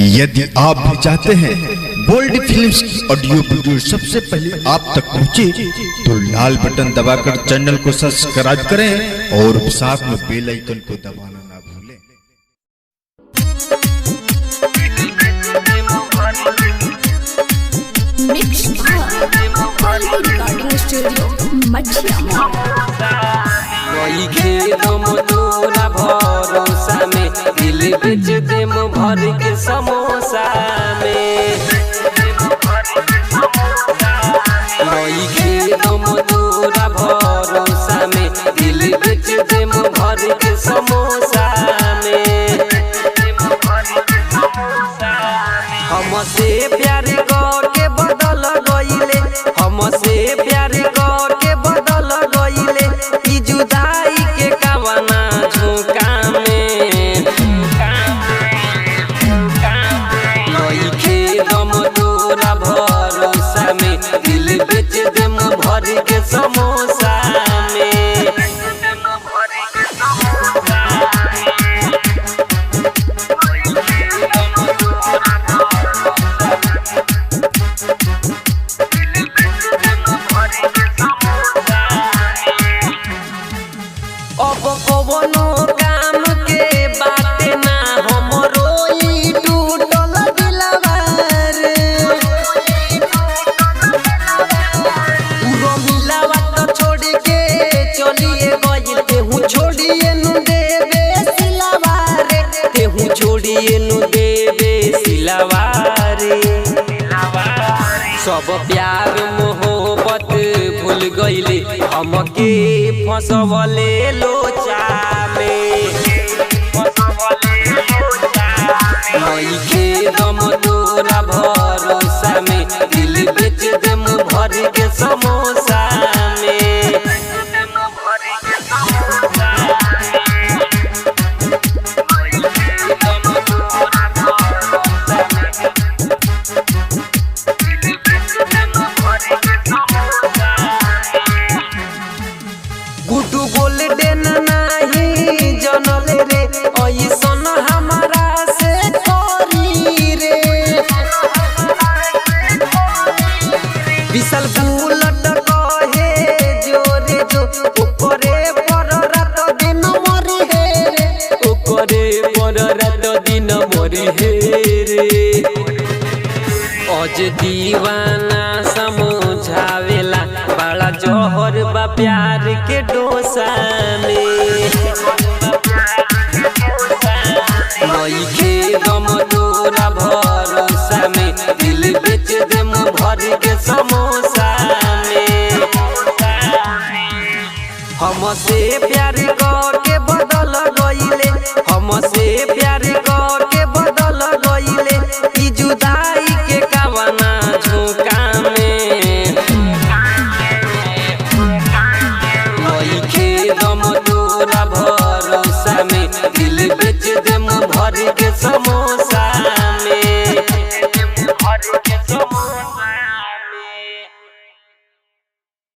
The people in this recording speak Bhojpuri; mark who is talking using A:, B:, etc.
A: यदि आप भी चाहते हैं बोल्ड फिल्म्स की ऑडियो वीडियो सबसे पहले आप तक पहुंचे तो लाल बटन दबाकर चैनल को सब्सक्राइब करें और साथ में बेल आइकन को दबाना ना भूलें।
B: भरोसा में दिल बेच दे भर के समोसा में तोरा भरोसा में दिल बेच दे भर के समोसा में हमसे प्यार करके बदल गईले हमसे प्यार करके बदल गईले ई जुदाई के कावना झोंका में तोरा भरोसा में दिल बेच दे भर के समोसा में अब कवनो काम के बाटे ना हमरो ई टूटल दिलवा रे मिलावा तो छोड़ के चलिए गइल तेहू छोड़िए नु देबे सिलवा रे तेहू छोड़िए नु देबे सिलवा रे सब प्यार मोहब्बत भूल गइले हमके फसवले लोचा में नइखे दम तोरा भरोसा में दिल बेच दे भर के समोसा में गुड्डू गोल्डन नाही जनल रे ऐसन हमारा से करी रे विशाल बुलट कहे जोरे जो ओकरे पर रात दिन मरी हे रे ओकरे पर रात दिन मरी हे रे आज दीवाना समझावेला बड़ा जोहर बा प्यार के डोसा में नइखे दम तोरा भरोसा में दिल बेच दे भर के समोसा में हमसे प्यार करके बदल गईले हमसे प्यार करके बदल गईले ई जुदाई के कावना झोंका में नइखे दम तोरा भरोसा में दिल बेच दे भर के समोसा।